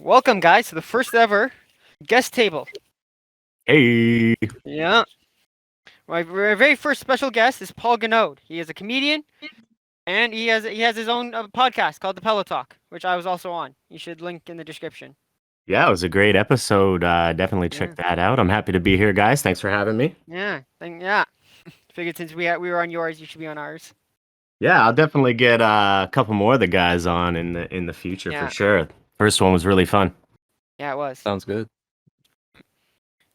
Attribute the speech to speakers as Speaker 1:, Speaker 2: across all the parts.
Speaker 1: Welcome, guys, to the first ever guest table.
Speaker 2: Hey.
Speaker 1: Yeah. My very first special guest is Paul Goneau. He is a comedian, and he has his own podcast called The Pillow Talk, which I was also on. You should link in the description.
Speaker 2: Yeah, it was a great episode. Definitely check that out. I'm happy to be here, guys. Thanks for having me.
Speaker 1: Yeah. Figured since we were on yours, you should be on ours.
Speaker 2: Yeah, I'll definitely get a couple more of the guys on in the future for
Speaker 1: Yeah.
Speaker 2: sure. First one was really fun.
Speaker 1: Yeah, it was.
Speaker 3: Sounds good.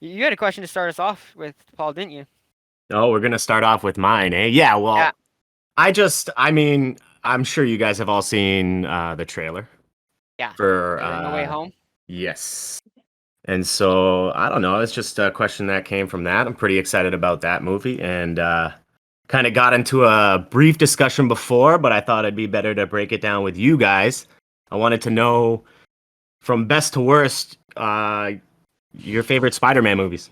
Speaker 1: You had a question to start us off with, Paul, didn't you?
Speaker 2: Oh, we're gonna start off with mine, eh? Yeah, well,
Speaker 1: Yeah.
Speaker 2: I'm sure you guys have all seen the trailer.
Speaker 1: Yeah.
Speaker 2: For
Speaker 1: No Way Home.
Speaker 2: Yes. And so I don't know. It's just a question that came from that. I'm pretty excited about that movie, and kind of got into a brief discussion before, but I thought it'd be better to break it down with you guys. I wanted to know from best to worst, your favorite Spider-Man movies.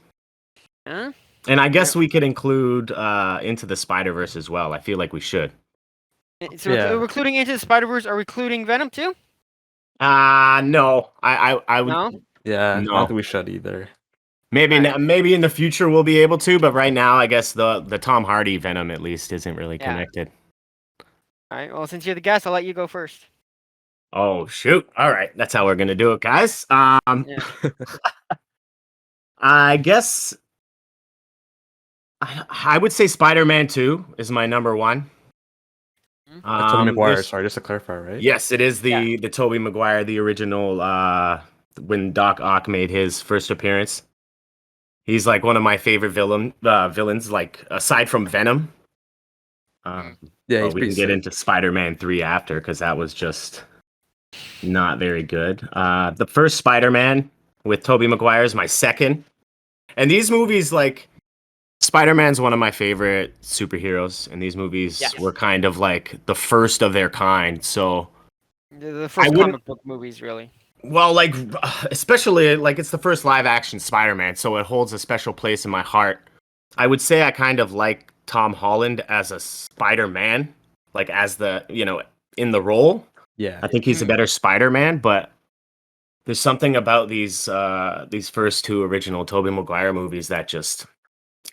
Speaker 1: Huh?
Speaker 2: And I guess we could include Into the Spider-Verse as well. I feel like we should.
Speaker 1: So we're including Into the Spider-Verse. Are we including Venom too?
Speaker 2: No. I would.
Speaker 1: No.
Speaker 3: Yeah,
Speaker 2: No.
Speaker 3: I don't think we should either.
Speaker 2: Maybe
Speaker 1: Alright.
Speaker 2: maybe in the future we'll be able to, but right now I guess the Tom Hardy Venom at least isn't really
Speaker 1: Yeah.
Speaker 2: connected.
Speaker 1: All right. Well, since you're the guest, I'll let you go first.
Speaker 2: Oh shoot! All right, that's how we're gonna do it, guys.
Speaker 1: Yeah.
Speaker 2: I guess I would say Spider-Man 2 is my number one.
Speaker 3: Tobey Maguire,
Speaker 2: there's-
Speaker 3: sorry, just to clarify, right?
Speaker 2: Yes, it is the Tobey Maguire, the original. When Doc Ock made his first appearance, he's like one of my favorite villains. Like aside from Venom.
Speaker 3: Yeah,
Speaker 2: Well,
Speaker 3: he's
Speaker 2: we
Speaker 3: pretty
Speaker 2: can get
Speaker 3: sick.
Speaker 2: into Spider-Man 3 after, because that was just not very good. The first Spider-Man with Tobey Maguire is my second. And these movies, like, Spider-Man's one of my favorite superheroes, and these movies
Speaker 1: Yes.
Speaker 2: were kind of like the first of their kind. So,
Speaker 1: The first
Speaker 2: wouldn't-
Speaker 1: comic book movies, really.
Speaker 2: well, like, especially, like, it's the first live-action Spider-Man, so it holds a special place in my heart. I would say I kind of like Tom Holland as a Spider-Man, like as the, in the role.
Speaker 3: Yeah.
Speaker 2: I think he's a better Spider-Man, but there's something about these first two original Tobey Maguire movies that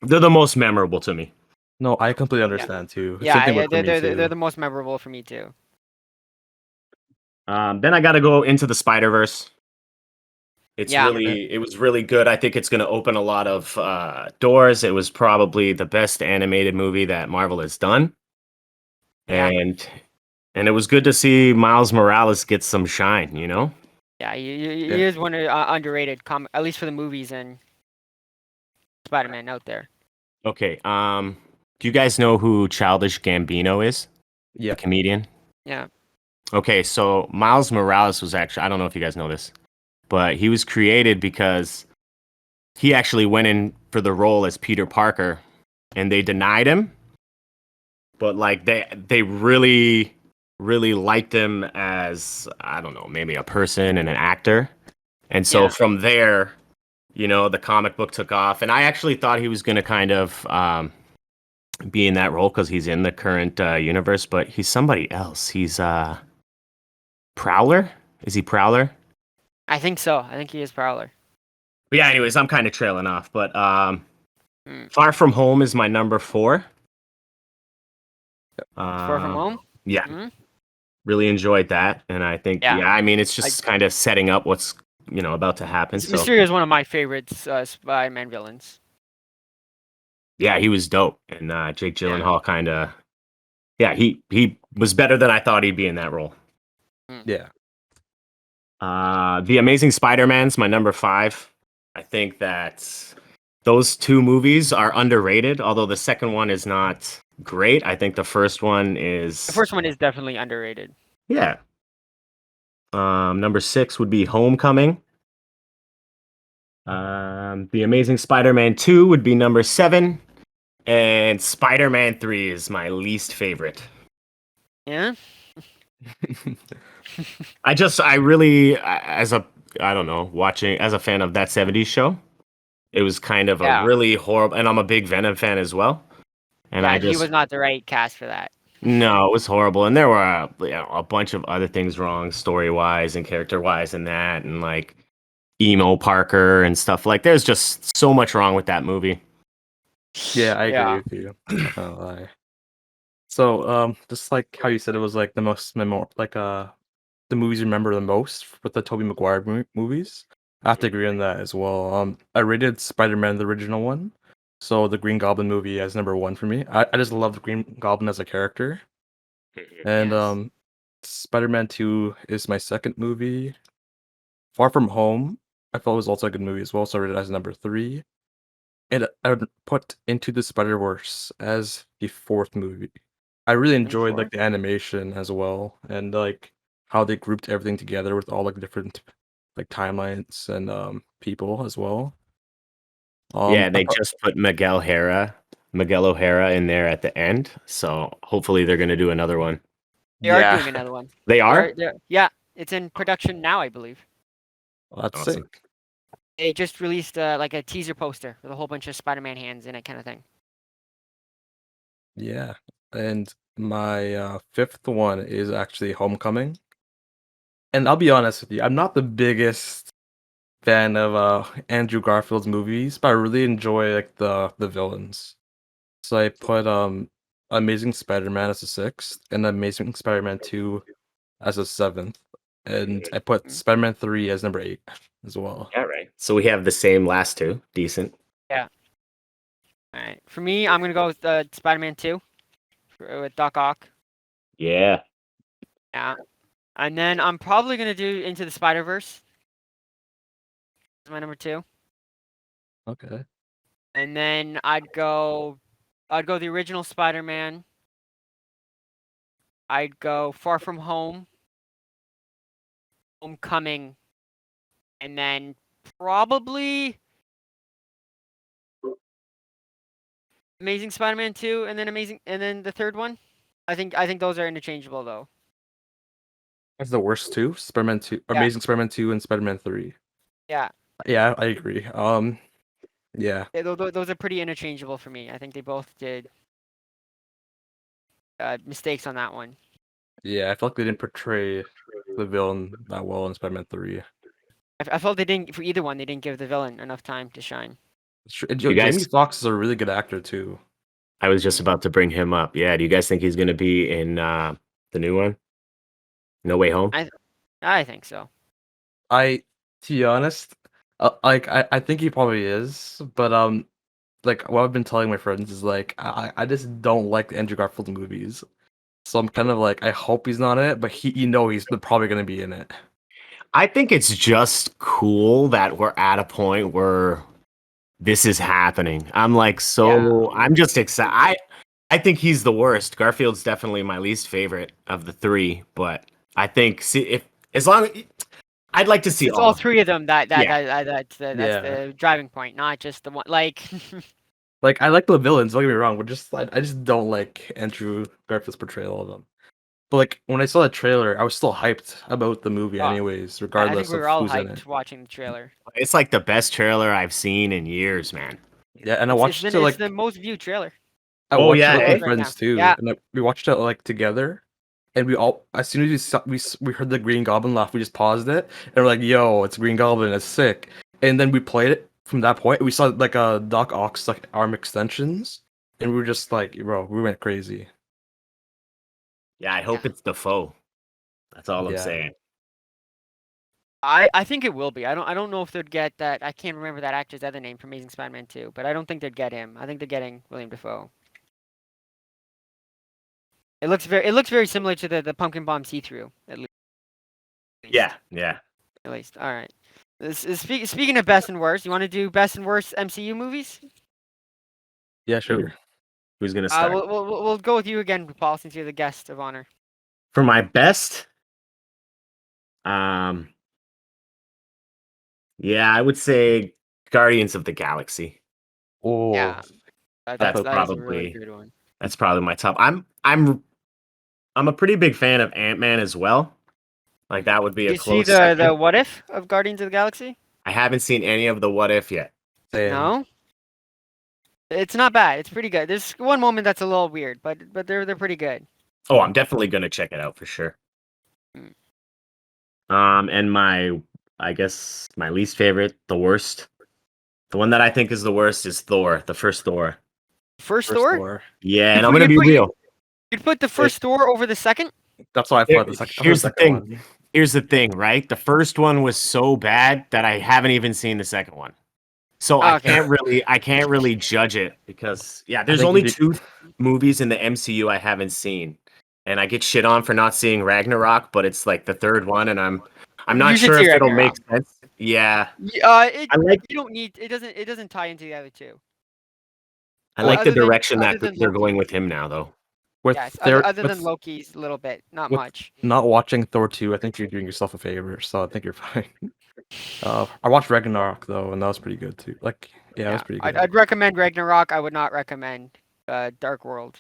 Speaker 2: they're the most memorable to me.
Speaker 3: No, I completely understand too. Same
Speaker 1: Yeah,
Speaker 3: thing with me,
Speaker 1: they're
Speaker 3: too.
Speaker 1: the most memorable for me too.
Speaker 2: Then I got to go into the Spider-Verse. It was really good. I think it's going to open a lot of doors. It was probably the best animated movie that Marvel has done.
Speaker 1: Yeah.
Speaker 2: And it was good to see Miles Morales get some shine,
Speaker 1: Yeah, he is one underrated comic, at least for the movies and Spider-Man out there.
Speaker 2: Okay, do you guys know who Childish Gambino is?
Speaker 3: Yeah.
Speaker 2: The comedian?
Speaker 1: Yeah.
Speaker 2: Okay, so Miles Morales was actually, I don't know if you guys know this, but he was created because he actually went in for the role as Peter Parker, and they denied him. But like they really, really liked him as, I don't know, maybe a person and an actor. And so from there, the comic book took off. And I actually thought he was going to kind of be in that role because he's in the current universe, but he's somebody else. He's Prowler? Is he Prowler?
Speaker 1: I think so. I think he is Prowler.
Speaker 2: But yeah, anyways, I'm kind of trailing off. But Far From Home is my number 4.
Speaker 1: Far From Home?
Speaker 2: Yeah.
Speaker 1: Mhm.
Speaker 2: Really enjoyed that. And I think, it's just kind of setting up what's, about to happen. So,
Speaker 1: Mysterio is one of my favorites Spider-Man villains.
Speaker 2: yeah, he was dope. And Jake Gyllenhaal kind of, he was better than I thought he'd be in that role.
Speaker 3: Yeah.
Speaker 2: The Amazing Spider-Man's my number 5. I think that those two movies are underrated, although the second one is not great. I think the first one is...
Speaker 1: The first one is definitely underrated.
Speaker 2: Yeah. Number 6 would be Homecoming. The Amazing Spider-Man 2 would be number 7. And Spider-Man 3 is my least favorite.
Speaker 1: Yeah?
Speaker 2: I really, as a fan of That 70s Show, it was kind of a really horrible, and I'm a big Venom fan as well. And
Speaker 1: he was not the right cast for that.
Speaker 2: No, it was horrible, and there were a bunch of other things wrong, story wise and character wise, and that, and like emo Parker and stuff. Like, there's just so much wrong with that movie.
Speaker 3: Yeah, I agree
Speaker 1: Yeah.
Speaker 3: with you. Not gonna lie. So, just like how you said it was like the most the movies you remember the most with the Tobey Maguire movies. I have to agree on that as well. I rated Spider-Man the original one, so the Green Goblin movie as number one for me. I just love the Green Goblin as a character, and
Speaker 1: Yes.
Speaker 3: Spider-Man 2 is my second movie. Far From Home, I felt was also a good movie as well, so I rated it as number three. And I would put Into the Spider-Verse as the fourth movie. I really
Speaker 1: Number
Speaker 3: enjoyed
Speaker 1: four.
Speaker 3: like the animation as well, and like how they grouped everything together with all like different like timelines and people as well.
Speaker 2: Yeah,
Speaker 3: I
Speaker 2: they
Speaker 3: thought,
Speaker 2: just put Miguel O'Hara in there at the end, so hopefully they're gonna do another one.
Speaker 1: They are
Speaker 3: yeah,
Speaker 1: doing another one.
Speaker 2: They are?
Speaker 1: Yeah, it's in production now, I believe.
Speaker 3: well, that's
Speaker 2: Awesome.
Speaker 3: sick.
Speaker 1: They just released like a teaser poster with a whole bunch of Spider-Man hands in it, kind of thing.
Speaker 3: Yeah, and my fifth one is actually Homecoming. And I'll be honest with you, I'm not the biggest fan of Andrew Garfield's movies, but I really enjoy like the villains. So I put Amazing Spider-Man as a sixth and Amazing Spider-Man 2 as a seventh. And I put
Speaker 1: Mm.
Speaker 3: Spider-Man 3 as number 8 as well.
Speaker 2: All right. So we have the same last two. Decent.
Speaker 1: Yeah. All right. For me, I'm gonna go with Spider-Man 2 with Doc Ock.
Speaker 2: Yeah.
Speaker 1: Yeah. And then I'm probably gonna do Into the Spider-Verse. That's my number 2.
Speaker 3: Okay.
Speaker 1: And then I'd go the original Spider-Man. I'd go Far From Home, Homecoming, and then probably Amazing Spider-Man 2, and then the third one. I think those are interchangeable though.
Speaker 3: That's the worst two. Spider-Man 2,
Speaker 1: Yeah.
Speaker 3: Amazing Spider-Man 2 and Spider-Man 3.
Speaker 1: Yeah.
Speaker 3: Yeah, I agree. Yeah.
Speaker 1: Those are pretty interchangeable for me. I think they both did mistakes on that one.
Speaker 3: Yeah, I feel like they didn't portray the villain that well in Spider-Man 3.
Speaker 1: I felt they didn't for either one. They didn't give the villain enough time to shine.
Speaker 2: You
Speaker 3: Jamie
Speaker 2: guys,
Speaker 3: Foxx is a really good actor too.
Speaker 2: I was just
Speaker 1: Mm.
Speaker 2: about to bring him up. Yeah. Do you guys think he's gonna be in the new one? No Way Home?
Speaker 1: I think so.
Speaker 3: To be honest, I think he probably is, but like what I've been telling my friends is like I just don't like the Andrew Garfield movies, so I'm kind of like I hope he's not in it, but he's probably gonna be in it.
Speaker 2: I think it's just cool that we're at a point where this is happening.
Speaker 1: Yeah.
Speaker 2: I'm just excited. I think he's the worst. Garfield's definitely my least favorite of the three, but I think see if as long I'd like to see
Speaker 1: It's
Speaker 2: all
Speaker 1: all
Speaker 2: of them.
Speaker 1: three of them
Speaker 2: Yeah.
Speaker 1: that's
Speaker 3: Yeah,
Speaker 1: the driving point, not just the one. Like,
Speaker 3: like I like the villains. Don't get me wrong, but I just don't like Andrew Garfield's portrayal of them. But like when I saw the trailer, I was still hyped about the movie,
Speaker 1: oh,
Speaker 3: anyways,
Speaker 1: I think
Speaker 3: regardless
Speaker 1: we
Speaker 3: of
Speaker 1: were all
Speaker 3: who's in it.
Speaker 1: hyped watching the trailer.
Speaker 2: It's like the best trailer I've seen in years, man.
Speaker 3: Yeah, and
Speaker 1: It's the most viewed trailer
Speaker 3: I
Speaker 2: Oh
Speaker 3: watched it
Speaker 2: yeah,
Speaker 3: with my
Speaker 2: eh?
Speaker 1: right now.
Speaker 3: friends too,
Speaker 1: Yeah.
Speaker 3: and we watched it like together. And we all, as soon as we heard the Green Goblin laugh, we just paused it and we're like, "Yo, it's Green Goblin, it's sick." And then we played it from that point. We saw like a Doc Ock's like arm extensions, and we were just like, "Bro, we went crazy."
Speaker 2: Yeah, I hope
Speaker 1: Yeah.
Speaker 2: it's Defoe. That's all I'm
Speaker 3: Yeah,
Speaker 2: saying.
Speaker 1: I think it will be. I don't know if they'd get that. I can't remember that actor's other name from Amazing Spider-Man 2, but I don't think they'd get him. I think they're getting William Dafoe. It looks very similar to the Pumpkin Bomb see-through at least.
Speaker 2: Yeah, yeah.
Speaker 1: At least. All right. Speaking of best and worst, you want to do best and worst MCU movies?
Speaker 3: yeah, sure.
Speaker 2: Who's gonna start?
Speaker 1: We'll go with you again, Paul, since you're the guest of honor.
Speaker 2: For my best, um, yeah, I would say Guardians of the Galaxy.
Speaker 3: Oh,
Speaker 1: Yeah,
Speaker 2: That's
Speaker 1: that is a really
Speaker 2: probably
Speaker 1: good one.
Speaker 2: that's probably my top. I'm a pretty big fan of Ant-Man as well. Like that would be
Speaker 1: Did
Speaker 2: a
Speaker 1: you see
Speaker 2: close
Speaker 1: the
Speaker 2: second.
Speaker 1: what if of Guardians of the Galaxy?
Speaker 2: I haven't seen any of the What If yet.
Speaker 3: same.
Speaker 1: No, it's not bad. It's pretty good. There's one moment that's a little weird, but they're pretty good.
Speaker 2: Oh, I'm definitely gonna check it out for sure.
Speaker 1: Mm.
Speaker 2: And I guess my least favorite, the worst, the one that I think is the worst is Thor, the first Thor.
Speaker 1: First
Speaker 3: First
Speaker 1: Thor?
Speaker 3: Thor.
Speaker 2: Yeah, and
Speaker 1: You'd
Speaker 2: I'm
Speaker 1: put,
Speaker 2: gonna
Speaker 1: you'd
Speaker 2: be
Speaker 1: put,
Speaker 2: real.
Speaker 1: you'd put the
Speaker 2: There-
Speaker 1: first Thor over the second?
Speaker 3: That's why I
Speaker 2: there-
Speaker 3: thought the second. I thought the
Speaker 2: here's the
Speaker 3: second
Speaker 2: thing.
Speaker 3: one.
Speaker 2: Here's the thing, right? The first one was so bad that I haven't even seen the second one. So
Speaker 1: Okay.
Speaker 2: I can't really judge it because yeah,
Speaker 3: I
Speaker 2: there's
Speaker 3: think
Speaker 2: only
Speaker 3: you'd be,
Speaker 2: two movies in the MCU I haven't seen. And I get shit on for not seeing Ragnarok, but it's like the third one and I'm not
Speaker 1: You should
Speaker 2: sure
Speaker 1: see
Speaker 2: if it'll make
Speaker 1: Ragnarok.
Speaker 2: sense. Yeah.
Speaker 1: It
Speaker 2: I like
Speaker 1: you don't need it doesn't tie into the other two.
Speaker 2: I like the
Speaker 1: Other than
Speaker 2: direction that they're going
Speaker 1: Loki.
Speaker 2: with him now though.
Speaker 3: with
Speaker 1: Yes,
Speaker 3: their
Speaker 1: other than Loki's a little bit, not
Speaker 3: with
Speaker 1: much.
Speaker 3: not watching Thor 2, I think you're doing yourself a favor. So I think you're fine. I watched Ragnarok though, and that was pretty good too. Like, yeah, it was
Speaker 1: Yeah,
Speaker 3: pretty
Speaker 1: I'd,
Speaker 3: good.
Speaker 1: I'd recommend Ragnarok. I would not recommend Dark World.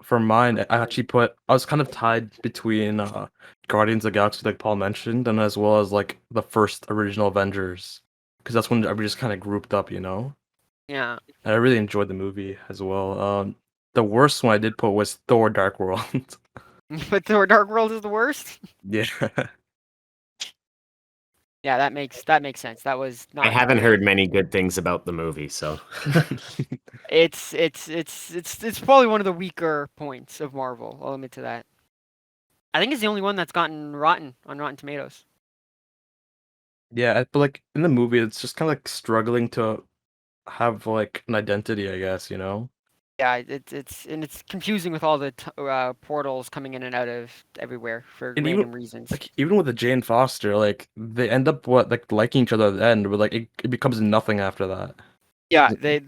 Speaker 3: For mine, I actually I was kind of tied between Guardians of the Galaxy, like Paul mentioned, and as well as like the first original Avengers, because that's when everybody just kind of grouped up, you know.
Speaker 1: Yeah.
Speaker 3: And I really enjoyed the movie as well. The worst one I did put was Thor: Dark World.
Speaker 1: But Thor Dark World is the worst?
Speaker 3: Yeah.
Speaker 1: Yeah, that makes sense. That was
Speaker 2: I
Speaker 1: not
Speaker 2: haven't
Speaker 1: great.
Speaker 2: heard many good things about the movie, so
Speaker 1: It's probably one of the weaker points of Marvel. I'll admit to that. I think it's the only one that's gotten rotten on Rotten Tomatoes.
Speaker 3: Yeah, but like in the movie, it's just kind of like struggling to have like an identity, I guess, you know.
Speaker 1: Yeah, it's confusing with all the portals coming in and out of everywhere for
Speaker 3: And
Speaker 1: random reasons.
Speaker 3: even with the Jane Foster, like they end up liking each other at the end, but like it becomes nothing after that.
Speaker 1: Yeah, they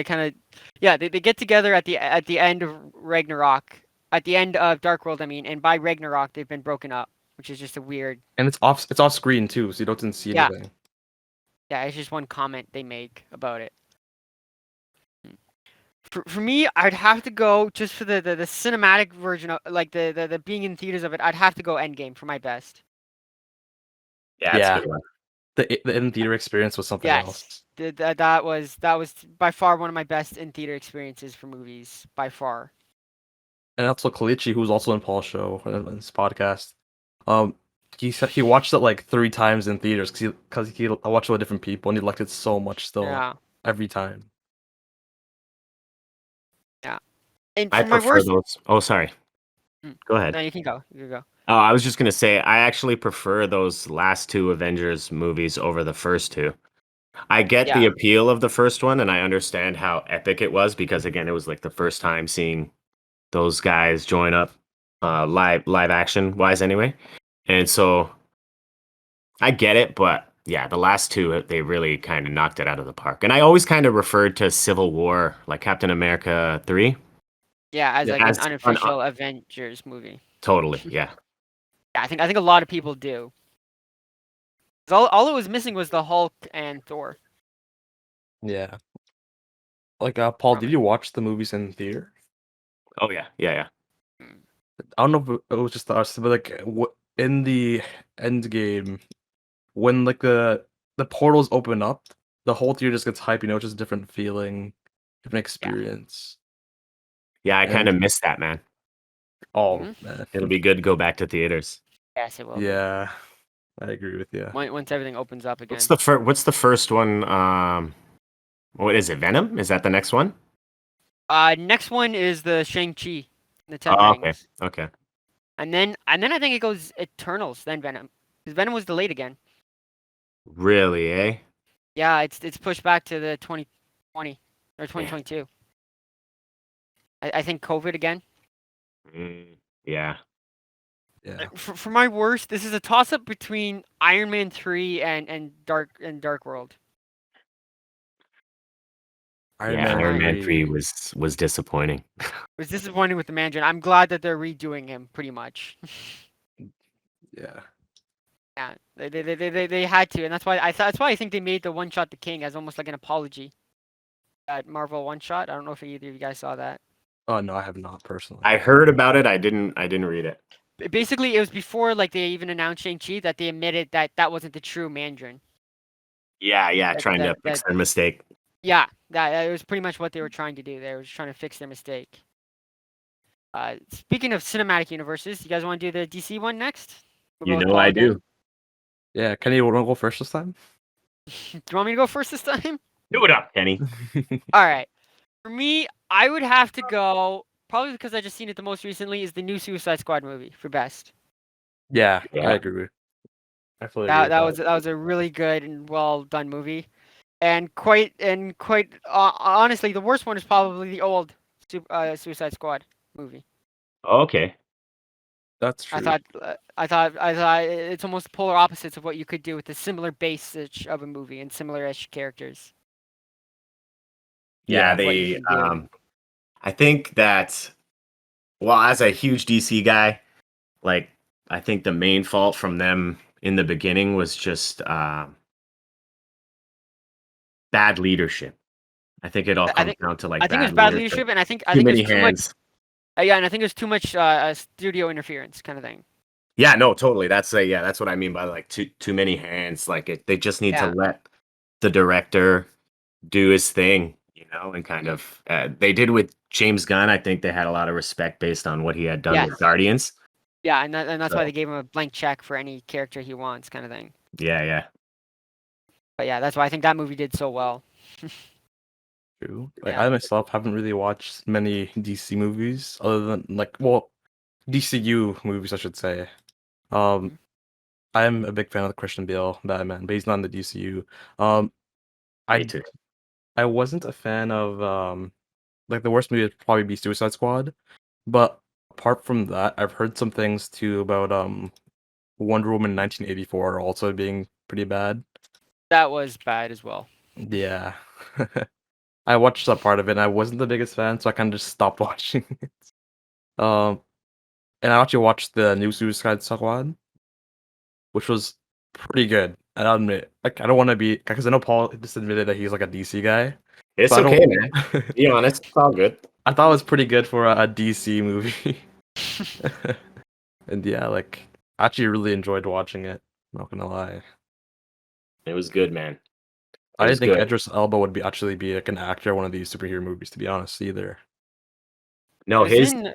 Speaker 1: kind of they get together at the end of Ragnarok, at the end of Dark World, I mean, and by Ragnarok they've been broken up, which is just a weird.
Speaker 3: And it's off screen too, so you don't see
Speaker 1: Yeah,
Speaker 3: anything.
Speaker 1: yeah, it's just one comment they make about it. For me, I'd have to go just for the cinematic version of like the being in theaters of it. I'd have to go Endgame for my best.
Speaker 2: yeah, it's a
Speaker 3: Yeah,
Speaker 2: good one.
Speaker 3: the in theater experience was something
Speaker 1: Yes,
Speaker 3: else.
Speaker 1: that was by far one of my best in theater experiences for movies by far.
Speaker 3: And also Kalichi, who's also in Paul's show in this podcast, um, he said he watched it like 3 times in theaters because he watched it with different people and he liked it so much still
Speaker 1: Yeah,
Speaker 3: every time.
Speaker 1: yeah. And
Speaker 2: I
Speaker 1: for my
Speaker 2: prefer
Speaker 1: worst,
Speaker 2: those. Oh, sorry. Go ahead.
Speaker 1: no, you can go. You can go.
Speaker 2: Oh, I was just gonna say I actually prefer those last two Avengers movies over the first two. I get the
Speaker 1: Yeah,
Speaker 2: appeal of the first one, and I understand how epic it was because again, it was like the first time seeing those guys join up, live action wise anyway. And so I get it, but yeah, the last two they really kind of knocked it out of the park. And I always kind of referred to Civil War, like Captain America 3,
Speaker 1: yeah, as
Speaker 3: Yeah,
Speaker 1: like an
Speaker 2: as
Speaker 1: unofficial Avengers movie.
Speaker 2: totally, yeah.
Speaker 1: Yeah, I think a lot of people do. 'Cause all it was missing was the Hulk and Thor
Speaker 3: yeah. Like Paul,
Speaker 1: from
Speaker 3: did
Speaker 1: it.
Speaker 3: you watch the movies in theater?
Speaker 2: Oh yeah, yeah, yeah.
Speaker 1: Mm.
Speaker 3: I don't know if it was just us, but like in the end game, when like the portals open up, the whole theater just gets hype. You know, it's just a different feeling, different
Speaker 1: Yeah.
Speaker 3: experience.
Speaker 2: Yeah, I kind
Speaker 3: And
Speaker 2: of miss that, man.
Speaker 3: oh
Speaker 1: Hmm.
Speaker 3: man,
Speaker 2: It'll be good to go back to theaters.
Speaker 1: Yes, it will be.
Speaker 3: yeah, I agree with you.
Speaker 1: Once everything opens up
Speaker 2: What's
Speaker 1: again.
Speaker 2: the first one? What is it? Venom? Is that the next one?
Speaker 1: Next one is the Shang-Chi, the Ten
Speaker 2: Oh, okay.
Speaker 1: Rings,
Speaker 2: Okay.
Speaker 1: and then I think it goes Eternals, then Venom, because Venom was delayed again.
Speaker 2: Really, eh?
Speaker 1: Yeah, it's pushed back to the 2020 or
Speaker 2: Yeah.
Speaker 1: 2022. I think COVID again.
Speaker 2: Yeah.
Speaker 3: Yeah,
Speaker 1: For my worst, this is a toss up between Iron Man 3 and Dark World.
Speaker 3: Iron
Speaker 2: Yeah,
Speaker 3: Man
Speaker 1: My
Speaker 2: Iron Man 3
Speaker 3: 3.
Speaker 2: was disappointing.
Speaker 1: was disappointed with the Mandarin. I'm glad that they're redoing him pretty much.
Speaker 3: Yeah,
Speaker 1: Yeah, they had to, and that's why I think they made the One Shot the King as almost like an apology. That Marvel One Shot. I don't know if either of you guys saw that.
Speaker 3: oh no, I have not personally.
Speaker 2: I heard about it. I didn't read it.
Speaker 1: Basically, it was before like they even announced Shang-Chi that they admitted that that wasn't the true Mandarin.
Speaker 2: Yeah, yeah,
Speaker 1: That
Speaker 2: trying
Speaker 1: that
Speaker 2: to fix
Speaker 1: that
Speaker 2: their mistake.
Speaker 1: yeah, that it was pretty much what they were trying to do. They were just trying to fix their mistake. Speaking of cinematic universes, you guys want to do the DC one next? We'll go
Speaker 2: You
Speaker 1: with
Speaker 2: know
Speaker 1: Paul
Speaker 2: I
Speaker 1: again.
Speaker 2: do.
Speaker 3: Yeah, Kenny, you want to go first this time?
Speaker 1: Do you want me to go first this time?
Speaker 2: Do it up, Kenny.
Speaker 1: All right. For me, I would have to go, probably because I just seen it the most recently, is the new Suicide Squad movie for best.
Speaker 3: Yeah, I
Speaker 2: Yeah.
Speaker 3: agree. I fully agree
Speaker 1: That
Speaker 3: with
Speaker 1: that
Speaker 3: that.
Speaker 1: was that was a really good and well done movie, and quite honestly, the worst one is probably the old Suicide Squad movie.
Speaker 2: Okay.
Speaker 3: That's
Speaker 1: I
Speaker 3: true.
Speaker 1: thought I thought it's almost polar opposites of what you could do with a similar base of a movie and similar-ish characters.
Speaker 2: Yeah,
Speaker 3: Yeah,
Speaker 1: What you
Speaker 2: they
Speaker 1: can do.
Speaker 2: I think that well, as a huge DC guy, like I think the main fault from them in the beginning was just bad leadership. I think it all
Speaker 1: I
Speaker 2: comes
Speaker 1: think
Speaker 2: down to
Speaker 1: I
Speaker 2: like
Speaker 1: think it was
Speaker 2: bad
Speaker 1: bad
Speaker 2: leadership.
Speaker 1: leadership, and I
Speaker 2: Too
Speaker 1: think it was
Speaker 2: many
Speaker 1: too much.
Speaker 2: hands.
Speaker 1: Yeah, and I think it was too much studio interference kind of thing.
Speaker 2: Yeah, no, totally. That's what I mean by like too many hands. Like they just need to
Speaker 1: Yeah.
Speaker 2: let the director do his thing, and kind
Speaker 1: Mm.
Speaker 2: of they did with James Gunn. I think they had a lot of respect based on what he had done with
Speaker 1: Yes.
Speaker 2: Guardians.
Speaker 1: Yeah, and that's why
Speaker 2: So
Speaker 1: they gave him a blank check for any character he wants, kind of thing.
Speaker 2: yeah.
Speaker 1: But yeah, that's why I think that movie did so well.
Speaker 3: true. Like
Speaker 1: Yeah.
Speaker 3: I myself haven't really watched many DC movies other than well, DCU movies I should say. Um,
Speaker 1: Mhm.
Speaker 3: I'm a big fan of the Christian Bale Batman, but he's not in the DCU. Um,
Speaker 2: Me
Speaker 3: I
Speaker 2: too.
Speaker 3: I wasn't a fan of like the worst movie would probably be Suicide Squad, but apart from that, I've heard some things too about Wonder Woman 1984 also being pretty bad.
Speaker 1: That was bad as well.
Speaker 3: Yeah. I watched that part of it and I wasn't the biggest fan, so I kind of just stopped watching it. Um, and I actually watched the new Suicide Squad, which was pretty good. And I'll admit, like, I don't want to be because I know Paul just admitted that he's like a DC guy,
Speaker 2: It's
Speaker 3: but I
Speaker 2: okay,
Speaker 3: don't.
Speaker 2: man. Be honest, it's all good.
Speaker 3: I thought it was pretty good for a DC movie. And yeah, like, I actually really enjoyed watching it. Not gonna lie,
Speaker 2: It was good, man. It
Speaker 3: I
Speaker 2: was
Speaker 3: didn't think
Speaker 2: good.
Speaker 3: Idris Elba would be actually be like an actor in one of these superhero movies, to be honest, either.
Speaker 2: No,
Speaker 1: He was
Speaker 2: his
Speaker 1: in.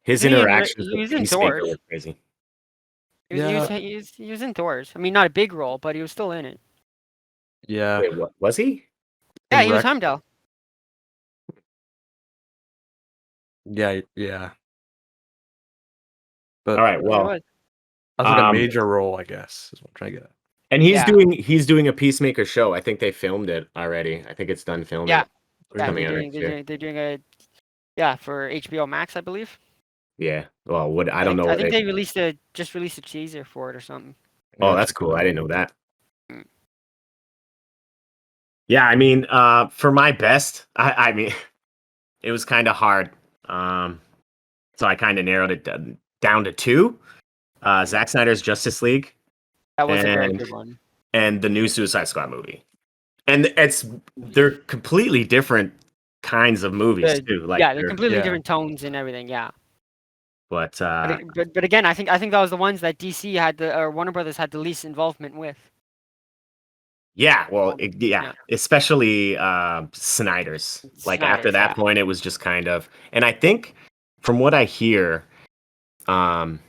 Speaker 2: his
Speaker 1: Wasn't he in?
Speaker 2: interactions
Speaker 1: He
Speaker 2: with
Speaker 1: was in
Speaker 2: Peacemaker
Speaker 1: Doors.
Speaker 2: were crazy.
Speaker 3: Yeah,
Speaker 1: He was in Doors. I mean, not a big role, but he was still in it.
Speaker 3: yeah,
Speaker 2: Wait, what was he?
Speaker 1: Yeah,
Speaker 3: in
Speaker 1: he was
Speaker 3: Rec.
Speaker 1: Heimdall.
Speaker 3: Yeah,
Speaker 2: All
Speaker 3: but
Speaker 2: right,
Speaker 1: Yeah, he
Speaker 2: well,
Speaker 1: was.
Speaker 3: that's like a
Speaker 2: um,
Speaker 3: major role, I guess. Is what I'm trying to get at.
Speaker 2: and
Speaker 1: Yeah.
Speaker 2: he's doing a Peacemaker show. I think they filmed it already. I think it's done filming.
Speaker 1: Yeah.
Speaker 2: It's
Speaker 1: Yeah.
Speaker 2: coming out next year.
Speaker 1: They're doing a yeah for HBO Max, I believe.
Speaker 2: Yeah. Well, what I don't know
Speaker 1: I
Speaker 2: what
Speaker 1: think
Speaker 2: they.
Speaker 1: they just released a teaser for it or something.
Speaker 2: Oh,
Speaker 3: Yeah,
Speaker 2: that's
Speaker 3: check it
Speaker 2: cool. I
Speaker 3: out.
Speaker 2: didn't know that.
Speaker 1: Mm.
Speaker 2: Yeah, I mean, for my best, I mean, it was kind of hard. Um, so I kind of narrowed it down to two. Zack Snyder's Justice League
Speaker 1: That was a very
Speaker 2: and
Speaker 1: good one.
Speaker 2: and the new Suicide Squad movie. And they're completely different kinds of movies too. Like
Speaker 1: Yeah, they're
Speaker 2: they're
Speaker 1: completely
Speaker 3: Yeah,
Speaker 1: different tones and everything. Yeah.
Speaker 2: but
Speaker 1: But again, I think that was the ones that DC had or Warner Brothers had the least involvement with.
Speaker 2: yeah, well, yeah,
Speaker 1: Yeah.
Speaker 2: especially Snyder's. Like after
Speaker 1: Snyder's.
Speaker 2: that
Speaker 1: Yeah.
Speaker 2: point it was just kind of, and I think from what I hear, um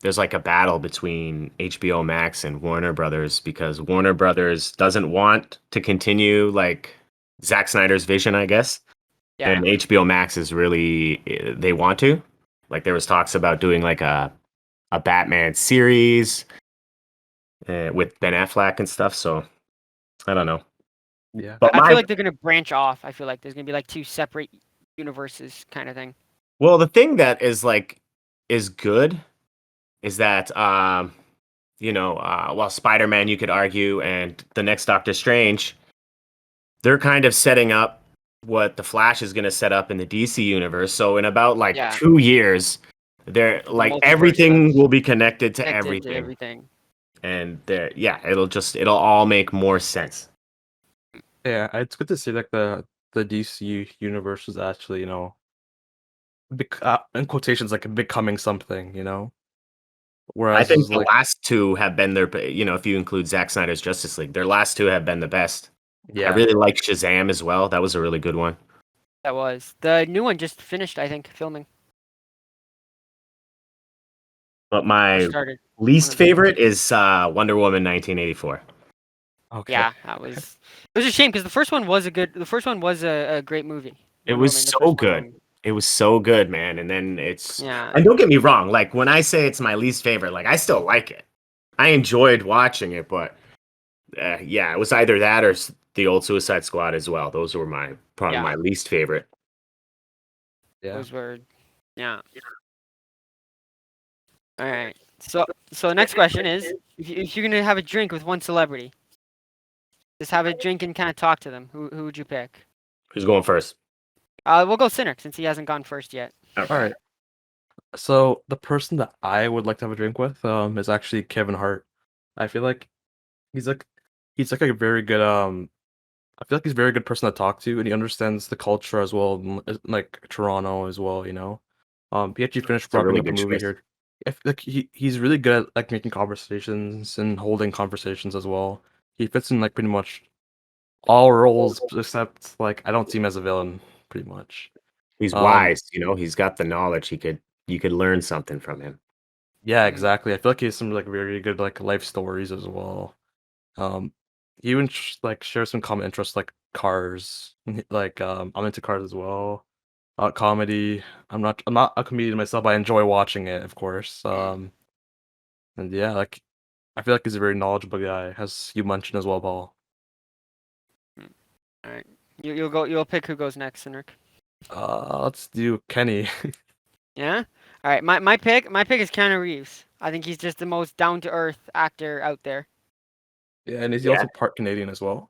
Speaker 2: there's like a battle between HBO Max and Warner Brothers because Warner Brothers doesn't want to continue like Zack Snyder's vision, I guess.
Speaker 1: Yeah.
Speaker 2: And HBO Max is really they want to. Like there was talks about doing like a Batman series with Ben Affleck and stuff. So I don't know.
Speaker 3: yeah,
Speaker 2: But
Speaker 1: I feel
Speaker 2: my
Speaker 1: like they're gonna branch off. I feel like there's gonna be like two separate universes kind of thing.
Speaker 2: well, the thing that is good is that well, Spider-Man you could argue and the next Doctor Strange, they're kind of setting up what the Flash is going to set up in the DC universe. So in about like
Speaker 1: Yeah.
Speaker 2: 2 years, they're
Speaker 1: The
Speaker 2: like
Speaker 1: multiverse
Speaker 2: everything
Speaker 1: stuff
Speaker 2: will be connected to
Speaker 1: connected to
Speaker 2: everything,
Speaker 1: everything.
Speaker 2: and yeah, it'll all make more sense.
Speaker 3: yeah. It's good to see like the DC universe is actually in quotations like becoming something.
Speaker 2: I
Speaker 3: Whereas it
Speaker 2: think
Speaker 3: was
Speaker 2: the
Speaker 3: like
Speaker 2: last two have been if you include Zack Snyder's Justice League, their last two have been the best. I
Speaker 3: yeah,
Speaker 2: really like Shazam as well. That was a really good one.
Speaker 1: That was the new one just finished. I think filming.
Speaker 2: But
Speaker 1: or
Speaker 2: my
Speaker 1: started.
Speaker 2: least
Speaker 1: of them.
Speaker 2: favorite is Wonder Woman 1984.
Speaker 3: Okay.
Speaker 1: Yeah, that was. It was a shame because the first one was a good. The first one was a great movie.
Speaker 2: It
Speaker 1: Wonder
Speaker 2: was
Speaker 1: Woman, the
Speaker 2: so
Speaker 1: first Wonder
Speaker 2: good.
Speaker 1: Woman.
Speaker 2: It was so good, man. And then
Speaker 1: Yeah.
Speaker 2: and don't get me wrong, like when I say it's my least favorite, like I still like it. I enjoyed watching it, but yeah, it was either that or the old Suicide Squad as well. Those were probably
Speaker 1: Yeah.
Speaker 2: my least favorite.
Speaker 3: Yeah.
Speaker 1: Those were. Yeah. All right. So the next question is, if you're gonna have a drink with one celebrity, just have a drink and kind of talk to them. Who would you pick?
Speaker 2: Who's going first?
Speaker 1: We'll go Cynric since he hasn't gone first yet.
Speaker 3: All right. So the person that I would like to have a drink with is actually Kevin Hart. I feel like he's like he's like a very good I feel like he's a very good person to talk to, and he understands the culture as well, like Toronto as well. He actually finished
Speaker 2: It's a
Speaker 3: wrapping
Speaker 2: really
Speaker 3: up a
Speaker 2: good
Speaker 3: movie
Speaker 2: choice.
Speaker 3: here. I feel like he's really good at like making conversations and holding conversations as well. He fits in like pretty much all roles except like I don't see him as a villain pretty much.
Speaker 2: He's
Speaker 3: Um,
Speaker 2: wise, he's got the knowledge. You could learn something from him.
Speaker 3: yeah,
Speaker 1: Mm.
Speaker 3: exactly. I feel like he has some like very good like life stories as well. Um, he even like shares some common interests like cars. Like I'm into cars as well. Comedy. I'm not a comedian myself, but I enjoy watching it, of course. And yeah, like I feel like he's a very knowledgeable guy, as you mentioned as well, Paul.
Speaker 1: All right. You'll go. You'll pick who goes next, Cynric.
Speaker 3: Let's do Kenny.
Speaker 1: Yeah. All right. My pick is Keanu Reeves. I think he's just the most down to earth actor out there.
Speaker 3: Yeah, and is he
Speaker 2: Yeah.
Speaker 3: also part Canadian as well?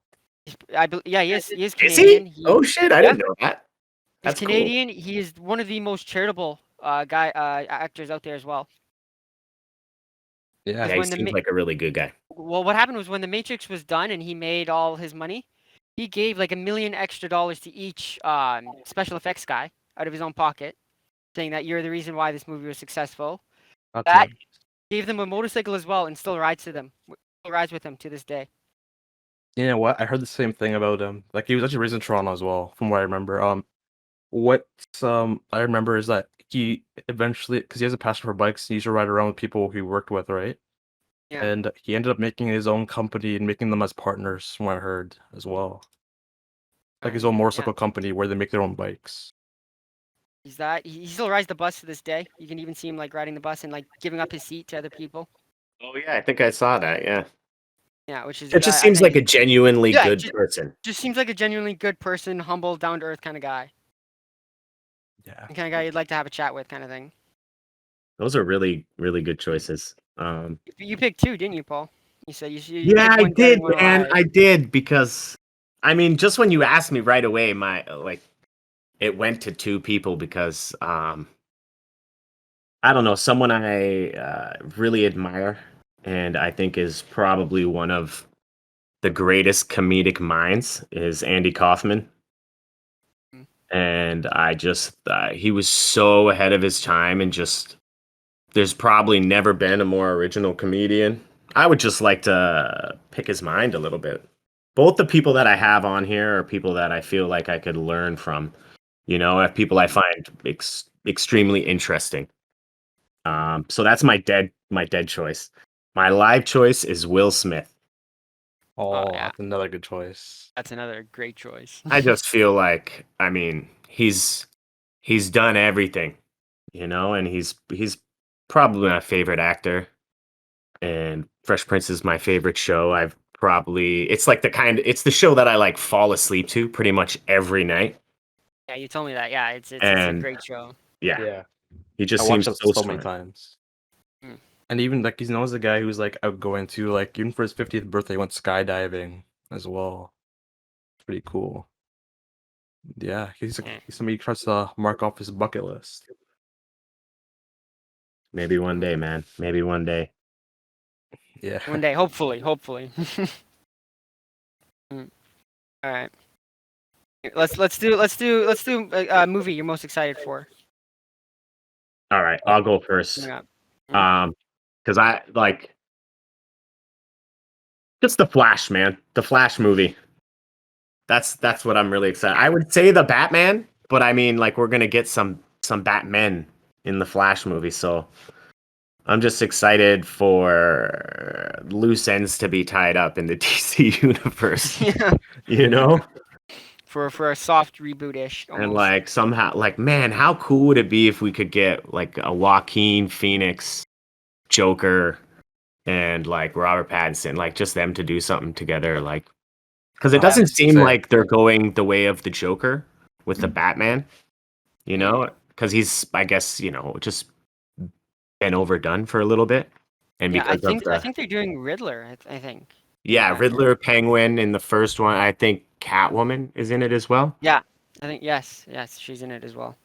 Speaker 1: Yeah, he is. He is
Speaker 2: Is he?
Speaker 1: Canadian.
Speaker 2: Oh shit, I
Speaker 1: Yeah,
Speaker 2: didn't know that.
Speaker 1: he's
Speaker 2: That's cool.
Speaker 1: Canadian. He is one of the most charitable actors out there as well.
Speaker 3: Yeah.
Speaker 1: Because
Speaker 2: Yeah, he
Speaker 1: when
Speaker 2: seems like a really good guy.
Speaker 1: what happened was when the Matrix was done and he made all his money, he gave like $1 million extra to each special effects guy out of his own pocket, saying that you're the reason why this movie was successful.
Speaker 3: That's
Speaker 1: That
Speaker 3: nice.
Speaker 1: gave them a motorcycle as well and still rides with them to this day.
Speaker 3: You know what? I heard the same thing about him. Like he was actually raised in Toronto as well, from what I remember. What I remember is that he eventually, because he has a passion for bikes, he used to ride around with people he worked with, right?
Speaker 1: Yeah.
Speaker 3: And he ended up making his own company and making them as partners, from what I heard as well. Like his own
Speaker 1: Yeah.
Speaker 3: motorcycle company where they make their own bikes.
Speaker 1: He still rides the bus to this day. You can even see him like riding the bus and like giving up his seat to other people.
Speaker 2: Oh yeah, I think I saw that. Yeah.
Speaker 1: Yeah, which is
Speaker 2: It just
Speaker 1: I
Speaker 2: seems
Speaker 1: think
Speaker 2: like a genuinely
Speaker 1: yeah, it
Speaker 2: good person.
Speaker 1: just seems like a genuinely good person, humble, down to earth kind of guy.
Speaker 3: Yeah.
Speaker 1: The kind of guy you'd like to have a chat with, kind of thing.
Speaker 2: Those are really, really good choices.
Speaker 1: You picked two, didn't you, Paul? You said you
Speaker 2: Yeah,
Speaker 1: picked
Speaker 2: I
Speaker 1: one dead
Speaker 2: did,
Speaker 1: and one
Speaker 2: man.
Speaker 1: alive.
Speaker 2: I did because I mean, just when you asked me right away, my like it went to two people because I don't know, someone I really admire and I think is probably one of the greatest comedic minds is Andy Kaufman.
Speaker 1: Mm.
Speaker 2: And I just he was so ahead of his time and just there's probably never been a more original comedian. I would just like to pick his mind a little bit. Both the people that I have on here are people that I feel like I could learn from. People I find extremely interesting. So that's my dead choice. My live choice is Will Smith.
Speaker 1: Oh
Speaker 3: Oh,
Speaker 1: yeah,
Speaker 3: that's another good choice.
Speaker 1: that's another great choice.
Speaker 2: I just feel like, I mean, he's done everything, and he's probably my favorite actor. And Fresh Prince is my favorite show. It's the show that I like fall asleep to pretty much every night.
Speaker 1: Yeah, you told me that. Yeah, it's a
Speaker 2: And
Speaker 1: great show.
Speaker 2: yeah,
Speaker 3: Yeah.
Speaker 2: he
Speaker 3: I
Speaker 2: just
Speaker 3: watched
Speaker 2: seems
Speaker 3: it
Speaker 2: so
Speaker 3: so many
Speaker 2: smart.
Speaker 3: times.
Speaker 1: Mm.
Speaker 3: And even like he's known as a guy who's like outgoing too. Like even for his 50th birthday, he went skydiving as well. Pretty cool. Yeah,
Speaker 1: Yeah.
Speaker 3: he's somebody who tries to mark off his bucket list.
Speaker 2: Maybe one day, man. Maybe one day.
Speaker 3: Yeah.
Speaker 1: One day, hopefully. Mm. All right. Let's do a movie you're most excited for
Speaker 2: All right, I'll go
Speaker 1: coming
Speaker 2: first.
Speaker 1: up.
Speaker 2: Because I like just the Flash, man. The Flash movie. That's what I'm really excited. I would say the Batman, but I mean, like we're gonna get some Batmen in the Flash movie, so I'm just excited for loose ends to be tied up in the DC universe,
Speaker 1: Yeah.
Speaker 2: you know?
Speaker 1: For a soft reboot-ish
Speaker 2: And
Speaker 1: almost.
Speaker 2: like somehow, like, man, how cool would it be if we could get like a Joaquin Phoenix Joker and like Robert Pattinson, like just them to do something together, like because it
Speaker 3: Oh,
Speaker 2: doesn't
Speaker 1: Yeah.
Speaker 2: seem
Speaker 3: sick.
Speaker 2: like they're going the way of the Joker with the Batman, you
Speaker 1: Mm.
Speaker 2: know, because he's, I guess, just been overdone for a little bit, and
Speaker 1: Yeah, I
Speaker 2: because of
Speaker 1: think I
Speaker 2: the
Speaker 1: think they're doing Riddler. I think in
Speaker 2: yeah,
Speaker 1: Batman.
Speaker 2: Riddler, Penguin in the first one. I think Catwoman is in it as well.
Speaker 1: Yeah, I think yes, she's in it as well.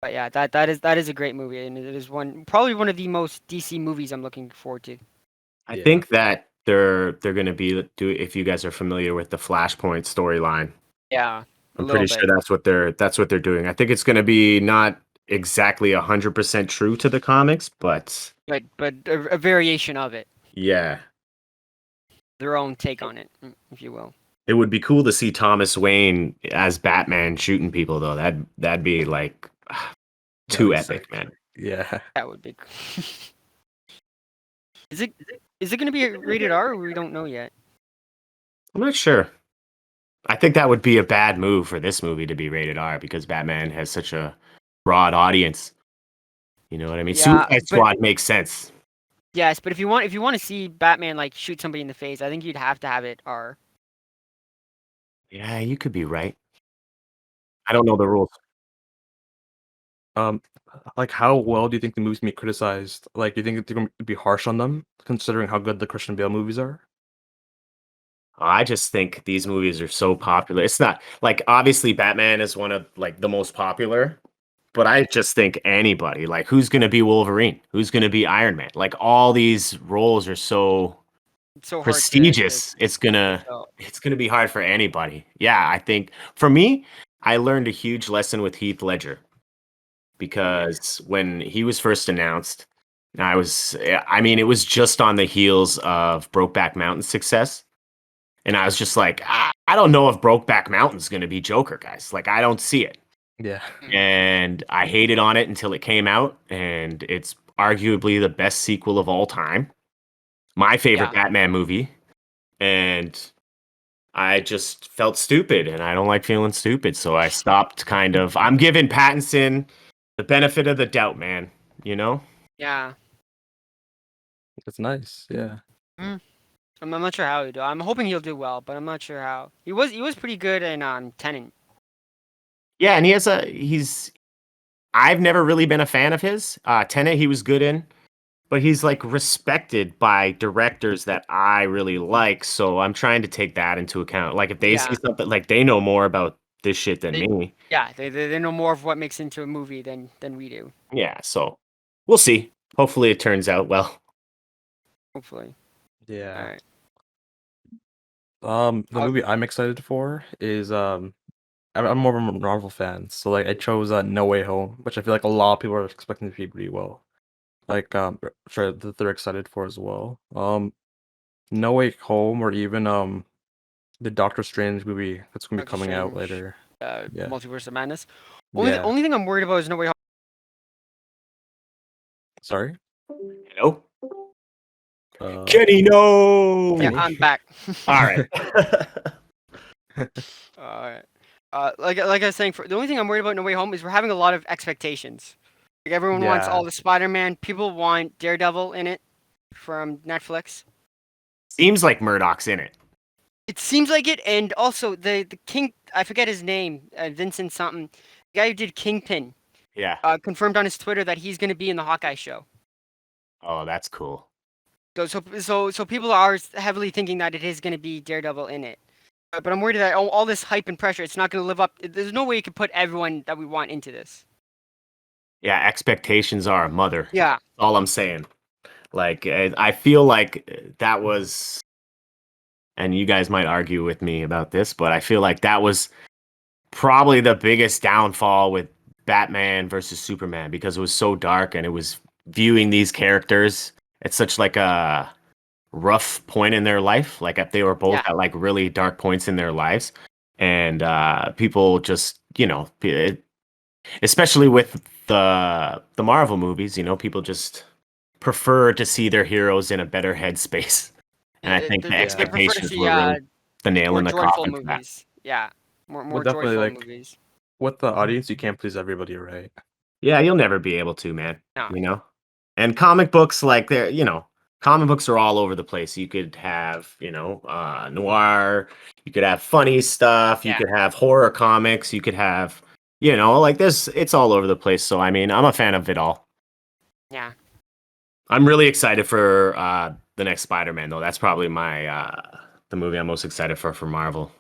Speaker 1: But yeah, that is a great movie, and it is probably one of the most DC movies I'm looking forward to.
Speaker 2: I
Speaker 3: Yeah.
Speaker 2: think that they're gonna be if you guys are familiar with the Flashpoint storyline.
Speaker 1: Yeah, a
Speaker 2: I'm
Speaker 1: little
Speaker 2: pretty sure
Speaker 1: bit.
Speaker 2: that's what they're doing. I think it's gonna be not exactly 100% true to the comics, but
Speaker 1: But a variation of it,
Speaker 2: yeah,
Speaker 1: their own take on it, if you will.
Speaker 2: it would be cool to see Thomas Wayne as Batman shooting people though. That'd be like
Speaker 3: That'd
Speaker 2: too
Speaker 3: be
Speaker 2: epic,
Speaker 3: sick.
Speaker 2: man.
Speaker 3: Yeah.
Speaker 1: That would be. Is it going to be rated R? Or we don't know yet.
Speaker 2: I'm not sure. I think that would be a bad move for this movie to be rated R because Batman has such a broad audience. You know what I mean?
Speaker 1: Yeah,
Speaker 2: Suicide
Speaker 1: but
Speaker 2: Squad makes sense.
Speaker 1: yes, but if you want to see Batman like shoot somebody in the face, I think you'd have to have it R.
Speaker 2: Yeah, you could be right. I don't know the rules.
Speaker 3: Um, like how well do you think the movies can be criticized? Like, do you think they're going to be harsh on them, considering how good the Christian Bale movies are?
Speaker 2: I just think these movies are so popular. It's not like obviously Batman is one of like the most popular, but I just think anybody, like who's going to be Wolverine? Who's going to be Iron Man? Like all these roles are so
Speaker 1: It's so hard to
Speaker 2: prestigious. It's going
Speaker 1: to
Speaker 2: to
Speaker 1: fill.
Speaker 2: it's going to be hard for anybody. Yeah, I think for me, I learned a huge lesson with Heath Ledger because when he was first announced, I mean, it was just on the heels of Brokeback Mountain's success. And I was just like, I don't know if Brokeback Mountain's going to be Joker, guys. Like, I don't see it.
Speaker 3: Yeah.
Speaker 2: And I hated on it until it came out. And it's arguably the best sequel of all time. My favorite
Speaker 1: Yeah,
Speaker 2: Batman movie. And I just felt stupid. And I don't like feeling stupid. So I stopped I'm giving Pattinson the benefit of the doubt, man. You know?
Speaker 1: yeah.
Speaker 3: That's nice. Yeah.
Speaker 1: Mm. I'm not sure how he'll do. I'm hoping he'll do well, but I'm not sure how. He was pretty good in Tenant.
Speaker 2: Yeah. And I've never really been a fan of his. Tenet, he was good in. But he's like respected by directors that I really like, so I'm trying to take that into account. Like if they see
Speaker 1: Yeah,
Speaker 2: something like they know more about this shit than
Speaker 1: they
Speaker 2: me.
Speaker 1: they know more of what makes into a movie than we do.
Speaker 2: Yeah, so we'll see. Hopefully it turns out well.
Speaker 1: Hopefully. All
Speaker 3: Yeah.
Speaker 1: right.
Speaker 3: The movie I'm excited for is I'm more of a Marvel fan, so like I chose No Way Home, which I feel like a lot of people are expecting to be pretty well. Like sure that they're excited for as well. No Way Home or even the Doctor Strange movie that's gonna be
Speaker 1: Doctor
Speaker 3: coming out
Speaker 1: Strange,
Speaker 3: later. Yeah.
Speaker 1: Multiverse of Madness.
Speaker 3: Yeah.
Speaker 1: Only thing I'm worried about is No Way Home.
Speaker 3: Sorry.
Speaker 2: Hello?
Speaker 3: Uh
Speaker 2: Kenny, no.
Speaker 1: Yeah,
Speaker 3: Kenny.
Speaker 1: I'm back.
Speaker 2: All right.
Speaker 1: All right. Like I was saying, the only thing I'm worried about No Way Home is we're having a lot of expectations. Like everyone wants
Speaker 3: Yeah.
Speaker 1: all the Spider-Man. People want Daredevil in it from Netflix.
Speaker 2: Seems like Murdoch's in it.
Speaker 1: It seems like it, and also the King. I forget his name. Vincent something. The guy who did Kingpin.
Speaker 2: Yeah.
Speaker 1: Confirmed on his Twitter that he's going to be in the Hawkeye show.
Speaker 2: Oh, that's cool.
Speaker 1: So people are heavily thinking that it is going to be Daredevil in it. But I'm worried that all this hype and pressure, it's not going to live up. There's no way you can put everyone that we want into this.
Speaker 2: Yeah, expectations are a mother.
Speaker 1: Yeah.
Speaker 2: All I'm saying. Like I feel like that was, and you guys might argue with me about this, but I feel like that was probably the biggest downfall with Batman versus Superman because it was so dark and it was viewing these characters at such like a rough point in their life. Like if they were both
Speaker 1: Yeah.
Speaker 2: at like really dark points in their lives, and people just especially with the Marvel movies, people just prefer to see their heroes in a better headspace. And I think the
Speaker 1: They prefer to
Speaker 2: expectations
Speaker 1: see
Speaker 2: were really the nail
Speaker 1: more
Speaker 2: in the
Speaker 1: joyful
Speaker 2: coffin for that.
Speaker 1: movies. Yeah,
Speaker 3: Well,
Speaker 1: more
Speaker 3: definitely,
Speaker 1: joyful
Speaker 3: like,
Speaker 1: movies.
Speaker 3: with the audience, you can't please everybody, right?
Speaker 2: Yeah, you'll never be able to, man.
Speaker 1: No.
Speaker 2: You know? And comic books, like they're, comic books are all over the place. You could have, noir, you could have funny stuff, you
Speaker 1: Yeah.
Speaker 2: could have horror comics, you could have, like it's all over the place. So I mean, I'm a fan of it all.
Speaker 1: Yeah.
Speaker 2: I'm really excited for the next Spider-Man though. That's probably the movie I'm most excited for Marvel.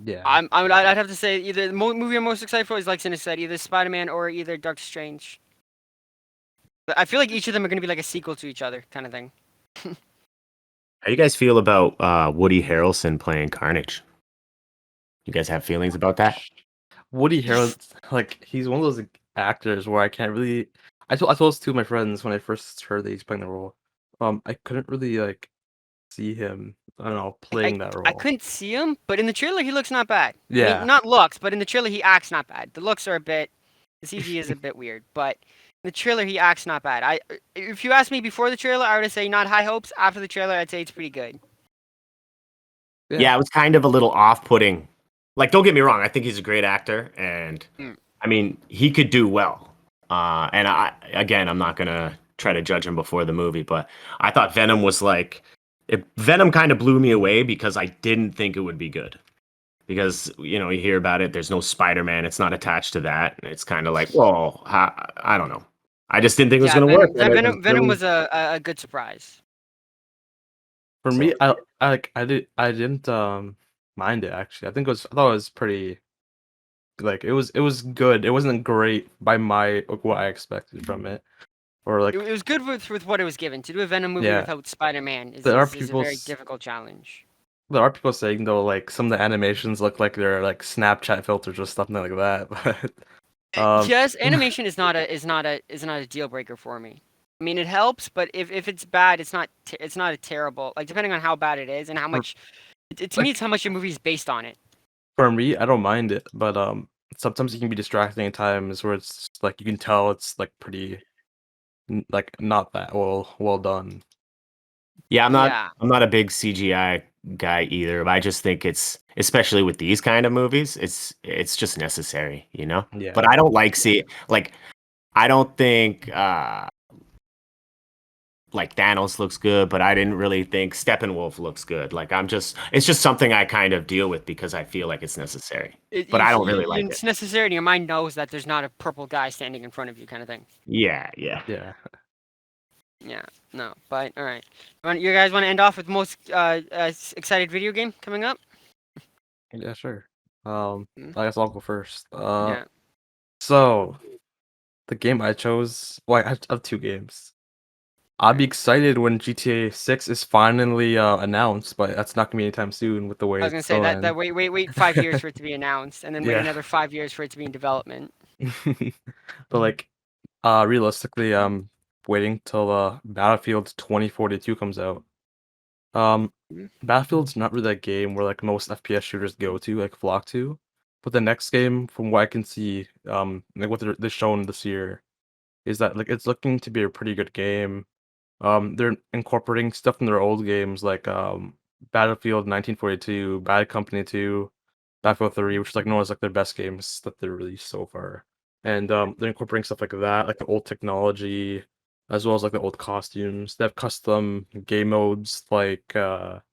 Speaker 3: Yeah.
Speaker 1: I'd have to say either the movie I'm most excited for is, like Cynric said, either Spider-Man or either Doctor Strange. But I feel like each of them are going to be like a sequel to each other, kind of thing.
Speaker 2: How you guys feel about Woody Harrelson playing Carnage? You guys have feelings about that?
Speaker 3: Woody Harrelson, like, he's one of those actors where I can't really. I told this to my friends when I first heard that he's playing the role. I couldn't really see him. I don't know, playing that
Speaker 1: I
Speaker 3: role.
Speaker 1: couldn't see him, but in the trailer he looks not bad. I
Speaker 3: Yeah.
Speaker 1: mean, not looks, but in the trailer he acts not bad. The looks are a bit, the CG is a bit weird, but in the trailer he acts not bad. If you asked me before the trailer, I would say not high hopes. After the trailer, I'd say it's pretty good.
Speaker 2: Yeah, it was kind of a little off-putting. Like, don't get me wrong, I think he's a great actor, and
Speaker 1: Mm.
Speaker 2: I mean, he could do well. And I'm not gonna try to judge him before the movie, but I thought Venom was Venom kind of blew me away because I didn't think it would be good. Because you hear about it, there's no Spider-Man, it's not attached to that. And it's kind of like, well, I don't know. I just didn't think it was
Speaker 1: Yeah,
Speaker 2: gonna work. And it was
Speaker 1: Venom
Speaker 2: really-
Speaker 1: was a good surprise.
Speaker 3: For
Speaker 2: So-
Speaker 3: me, I didn't mind it actually. I thought it was pretty, like, it was good. It wasn't great by what I expected from it. Or like,
Speaker 1: It was good with what it was given. To do a Venom movie
Speaker 3: Yeah.
Speaker 1: without Spider-Man is
Speaker 3: There are
Speaker 1: a very
Speaker 3: people's-
Speaker 1: difficult challenge.
Speaker 3: there are people saying though, like, some of the animations look like they're like Snapchat filters or something like that. But
Speaker 1: Yes, animation is not a deal breaker for me. I mean, it helps, but if it's bad, it's not a terrible. Like, depending on how bad it is and how much. To me, it's how much your movie is based on it.
Speaker 3: for me, I don't mind it. But sometimes it can be distracting at times where it's like you can tell it's like pretty, like, not that well done.
Speaker 2: Yeah,
Speaker 1: Yeah.
Speaker 2: I'm not a big CGI guy either, but I just think it's, especially with these kind of movies, it's just necessary,
Speaker 3: Yeah.
Speaker 2: But I don't I don't think like Thanos looks good, but I didn't really think Steppenwolf looks good. Like it's just something I kind of deal with because I feel like it's necessary. But I don't really like
Speaker 1: It's
Speaker 2: it.
Speaker 1: necessary, and your mind knows that there's not a purple guy standing in front of you, kind of thing.
Speaker 2: Yeah.
Speaker 3: Yeah.
Speaker 1: Yeah. No. But all right. You guys want to end off with the most excited video game coming up?
Speaker 3: Yeah, sure.
Speaker 1: Mm.
Speaker 3: I guess I'll go first.
Speaker 1: Yeah.
Speaker 3: So the game I chose, well, I have two games. I'll be excited when GTA 6 is finally announced, but that's not gonna be anytime soon with the way
Speaker 1: I was gonna
Speaker 3: it's
Speaker 1: say
Speaker 3: going.
Speaker 1: that wait 5 years for it to be announced, and then wait
Speaker 3: Yeah.
Speaker 1: another 5 years for it to be in development.
Speaker 3: But like, realistically, I'm waiting till Battlefield 2042 comes out.
Speaker 1: Mhm.
Speaker 3: Battlefield's not really a game where like most FPS shooters go to, like, flock to. But the next game, from what I can see, like what they're showing this year, is that like it's looking to be a pretty good game. They're incorporating stuff from their old games like Battlefield 1942, Bad Company 2, Battlefield 3, which is like known as like their best games that they've released so far. And they're incorporating stuff like that, like the old technology, as well as like the old costumes. They have custom game modes like a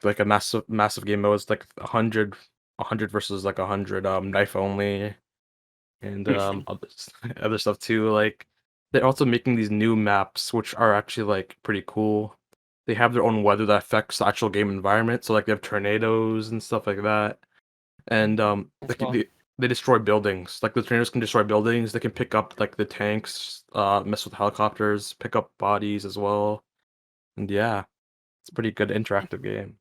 Speaker 3: massive game mode. It's like 100 versus like 100 knife only, and other stuff too. Like, they're also making these new maps which are actually like pretty cool. They have their own weather that affects the actual game environment. So like they have tornadoes and stuff like that. And
Speaker 1: That's cool.
Speaker 3: they destroy buildings. Like the tornadoes can destroy buildings. They can pick up like the tanks, mess with helicopters, pick up bodies as well. And yeah, it's a pretty good interactive game.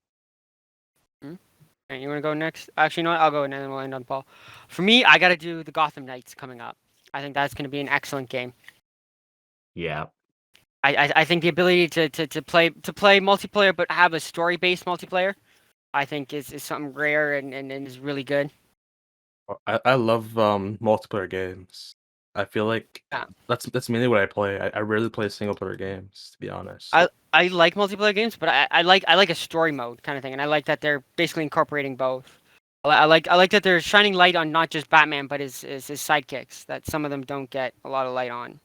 Speaker 1: And you want to go next? Actually, no, I'll go and then we'll end on Paul. For me, I got to do the Gotham Knights coming up. I think that's going to be an excellent game.
Speaker 2: Yeah.
Speaker 1: I think the ability to play multiplayer but have a story based multiplayer, I think is something rare and is really good.
Speaker 3: I love multiplayer games. I feel like
Speaker 1: Yeah.
Speaker 3: that's mainly what I play. I rarely play single player games, to be honest.
Speaker 1: I like multiplayer games, but I like a story mode kind of thing, and I like that they're basically incorporating both. I like that they're shining light on not just Batman, but his sidekicks that some of them don't get a lot of light on.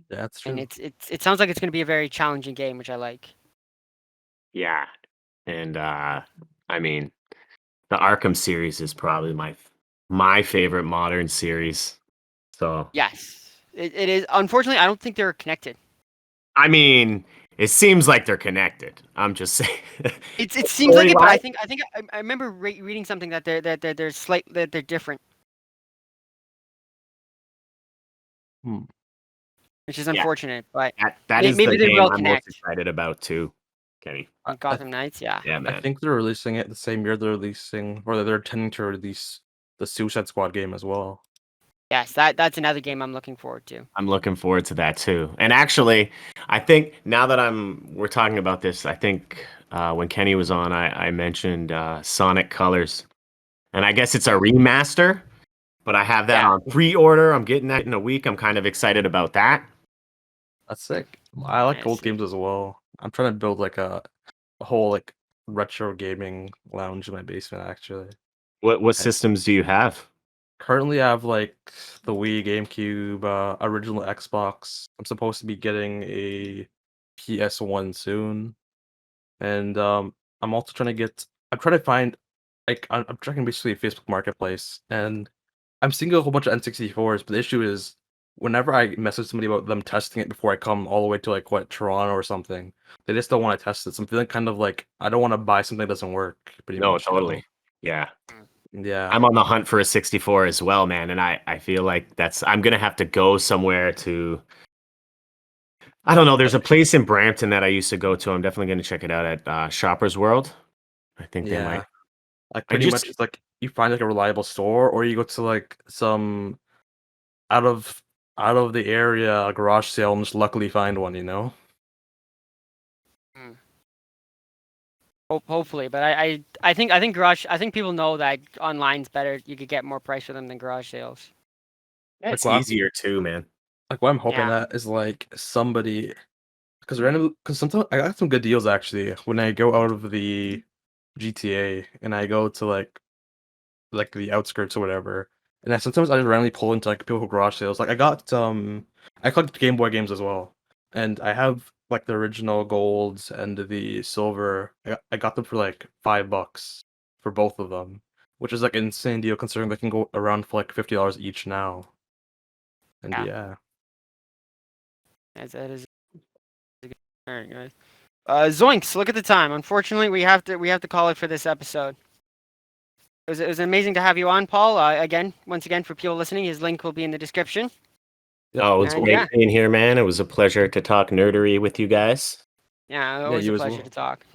Speaker 3: Yeah, that's
Speaker 1: And
Speaker 3: true.
Speaker 1: it sounds like it's going to be a very challenging game, which I like.
Speaker 2: Yeah, and I mean, the Arkham series is probably my favorite modern series. So
Speaker 1: Yes, it is. Unfortunately, I don't think they're connected.
Speaker 2: I mean, it seems like they're connected. I'm just saying.
Speaker 1: It seems like it, but
Speaker 2: Story-wise,
Speaker 1: I remember reading something that they're different,
Speaker 3: Hmm.
Speaker 1: which is
Speaker 2: yeah,
Speaker 1: unfortunate. But
Speaker 2: that is
Speaker 1: maybe
Speaker 2: the
Speaker 1: they
Speaker 2: game
Speaker 1: will
Speaker 2: I'm most
Speaker 1: connect.
Speaker 2: excited about too, Kenny.
Speaker 3: I, I
Speaker 1: Gotham Knights, yeah.
Speaker 2: Yeah,
Speaker 3: I
Speaker 2: man.
Speaker 3: think they're releasing it the same year they're releasing, or they're intending to release the Suicide Squad game as well.
Speaker 1: Yes, that's another game I'm looking forward to.
Speaker 2: I'm looking forward to that too. And actually, I think now that we're talking about this, I think when Kenny was on, I mentioned Sonic Colors, and I guess it's a remaster, but I have that
Speaker 1: Yeah.
Speaker 2: on pre-order. I'm getting that in a week. I'm kind of excited about that.
Speaker 3: That's sick. I like
Speaker 1: Yes.
Speaker 3: old games as well. I'm trying to build like a whole like retro gaming lounge in my basement actually.
Speaker 2: What
Speaker 3: I,
Speaker 2: systems do you have?
Speaker 3: currently I have like the Wii, GameCube, original Xbox. I'm supposed to be getting a PS1 soon. And I'm also trying to get I'm trying to find like I'm checking basically Facebook Marketplace and I'm seeing a whole bunch of N64s, but the issue is whenever I message somebody about them testing it before I come all the way to like what Toronto or something, they just don't want to test it. So I'm feeling kind of like I don't want to buy something that doesn't work, pretty
Speaker 2: No,
Speaker 3: much, you
Speaker 2: totally.
Speaker 3: know?
Speaker 2: Yeah.
Speaker 3: Yeah.
Speaker 2: I'm on the hunt for a 64 as well, man. And I feel like I'm going to have to go somewhere to, I don't know. There's a place in Brampton that I used to go to. I'm definitely going to check it out at Shoppers World. I think they might.
Speaker 3: Yeah. Like
Speaker 2: I
Speaker 3: pretty
Speaker 2: just,
Speaker 3: much it's like you find like a reliable store or you go to like some out of out of the area garage sale and just luckily find one, you know?
Speaker 1: Mm. Hopefully, but I think I think people know that online's better. You could get more price for them than garage sales.
Speaker 2: it's
Speaker 3: Like
Speaker 2: easier too, man.
Speaker 3: what I'm hoping
Speaker 1: Yeah.
Speaker 3: at is like somebody because sometimes I got some good deals actually when I go out of the GTA and I go to like the outskirts or whatever. And sometimes I just randomly pull into like people who garage sales. Like I collect Game Boy games as well. And I have like the original golds and the silver. I got them for like $5 for both of them. Which is like an insane deal considering they can go around for like $50 each now. And
Speaker 1: Yeah.
Speaker 3: yeah.
Speaker 1: That is a good. All right, guys. Zoinks, look at the time. Unfortunately, we have to call it for this episode. It was amazing to have you on, Paul. Once again, for people listening, his link will be in the description.
Speaker 3: Yep.
Speaker 2: Oh, it's
Speaker 1: And
Speaker 2: great
Speaker 1: yeah,
Speaker 2: being here, man. It was a pleasure to talk nerdery with you guys.
Speaker 1: yeah,
Speaker 3: Yeah,
Speaker 1: always a
Speaker 3: you as
Speaker 1: pleasure
Speaker 3: well.
Speaker 1: to talk.